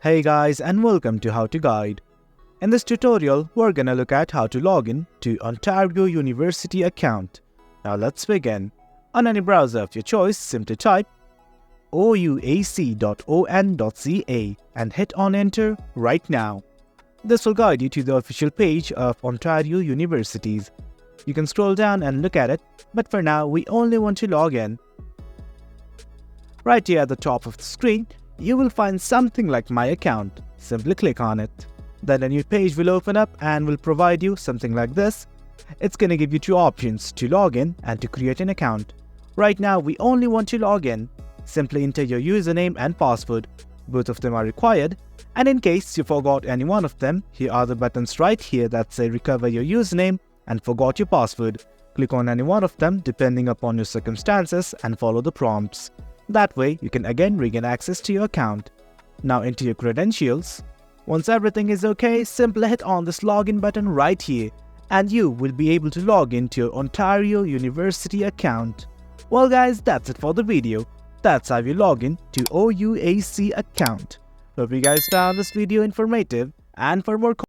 Hey guys, and welcome to How to Guide. In this tutorial, we're gonna look at how to log in to Ontario University account. Now let's begin. On any browser of your choice, simply type ouac.on.ca and hit on enter right now. This will guide you to the official page of Ontario Universities. You can scroll down and look at it, but for now we only want to log in. Right here at the top of the screen, you will find something like My Account. Simply click on it. Then a new page will open up and will provide you something like this. It's going to give you two options, to log in and to create an account. Right now we only want to log in. Simply enter your username and password. Both of them are required. And in case you forgot any one of them, here are the buttons right here that say recover your username and forgot your password. Click on any one of them depending upon your circumstances and follow the prompts. That way, you can again regain access to your account. Now enter your credentials. Once everything is okay, simply hit on this login button right here and you will be able to log into your Ontario University account. Well guys, that's it for the video. That's how you log in to OUAC account. Hope you guys found this video informative, and for more